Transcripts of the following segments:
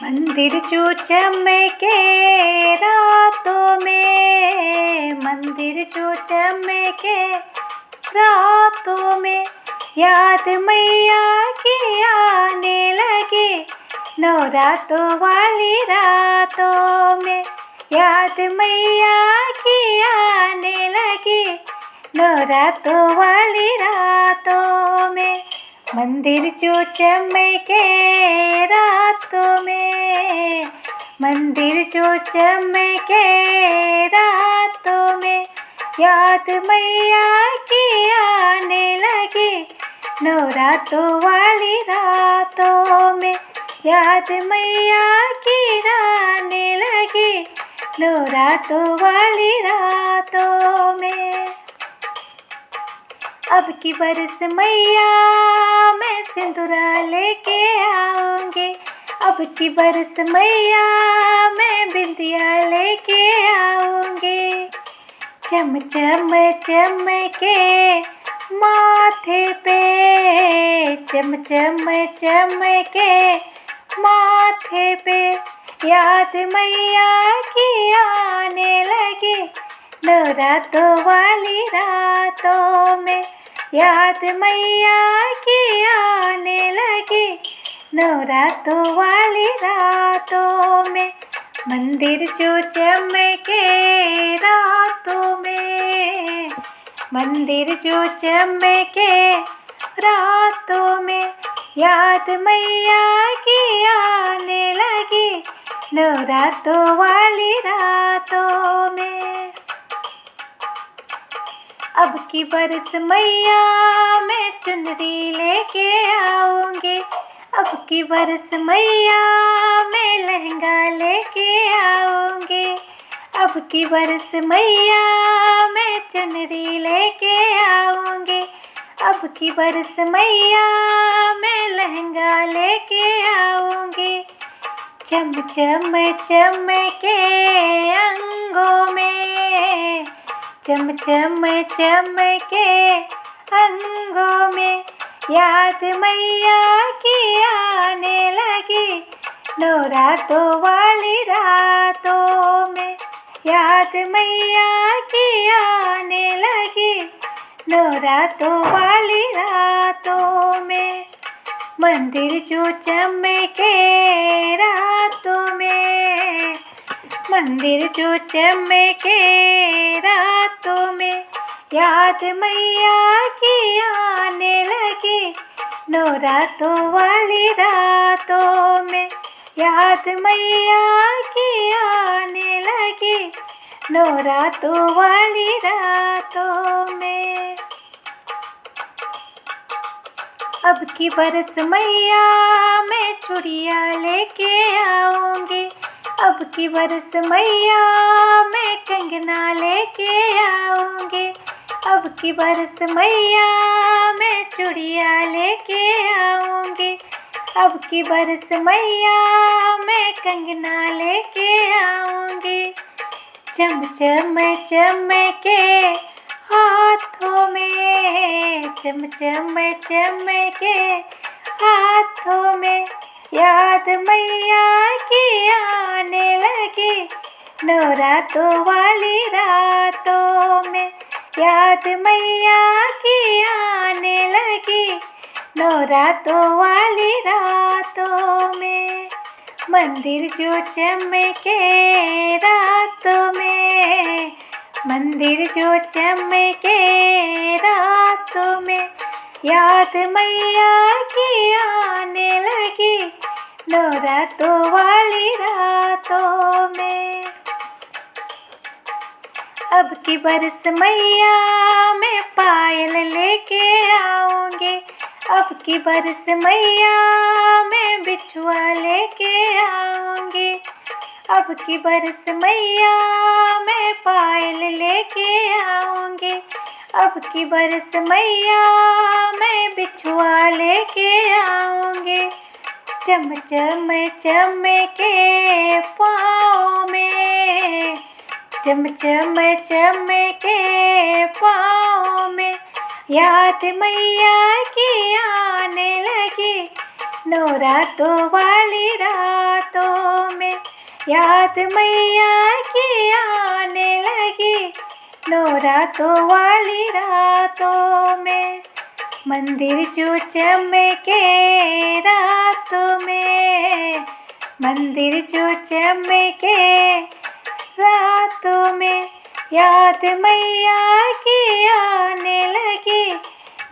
मंदिर जो चमके रातों में, मंदिर जो चमके रातों में, याद मैया की आने लगी नवरातों वाली रातों में, याद मैया की आने लगी नवरातों वाली रातों में। मंदिर जो चमके रातों में, मंदिर जो चमके रातों में, याद मैया की आने लगी नवरातों वाली रातों में, याद मैया की आने लगी नवरातों वाली रातों में। अब की बरस मैया मैं सिंदूरा लेके आऊँगी, अब की बरस मैया मैं बिंदिया लेके आऊँगी। चम चम चमके माथे पे, चम चम चमके माथे पे, याद मैया की आने लगी नवरातों वाली रातों में, याद मैया की आने लगी नवरातों वाली रातों में। मंदिर जो चमके रातों में, मंदिर जो चमके रातों में, याद मैया की आने लगी नवरातों वाली रातों में। अब की बरस मैया मैं चुनरी लेके आऊँगी, अब की बरस मैया मैं लहंगा लेके आऊँगी, अब की बरस मैया मैं चुनरी लेके आऊँगी, अब की बरस मैया मैं लहंगा लेके आऊँगी। चम चम चमके अंगों में, चम चम चमके अंगों में, याद मैया की आने लगी नवरातों वाली रातों में, याद मैया की आने लगी नवरातों वाली रातों में। मंदिर जो चमके रातों में, मंदिर जो चमके रातों में, याद मैया की आने लगी नवरातों वाली रातों में, याद मैया की आने लगी नवरातों वाली रातों में। अब की बरस मैया मैं चूड़िया लेके आऊँगी, अब की बरस मैया मैं कंगना लेके आऊँगी, अब की बरस मैया मैं चूड़िया लेके आऊँगी, अब की बरस मैया मैं कंगना लेके आऊँगी। चम चम चमके हाथों में, चम चम चमके हाथों में, याद मैया की आने लगी नवरातों वाली रातों में, याद मैया की आने लगी नवरातों वाली रातों में। मंदिर जो चमके रातों में, मंदिर जो चमके रातों में, याद मैया की आने लगी नवरातों वाली रातों में। अब की बरस मैया मैं पायल लेके आऊँगी, अब की बरस मैया मैं बिछुआ लेके आऊँगी, अब की बरस मैया मैं पायल लेके आऊँगी, अब की बरस मैया मैं बिछुआ लेके आऊँगी। चम चम चमके पाँव में, चम चम चमके पाँव में, याद मैया की आने लगी नवरातों वाली रातों याद मैया की आने लगी नवरातों वाली रातों में। मंदिर जो चमके रातों में, मंदिर जो चमके रातों में, याद मैया की आने लगी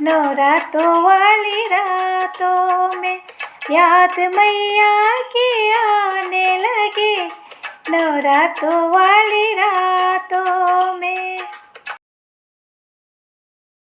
नवरातों वाली रातों में। याद मैया की आने लगी नवरातों वाली रातों में।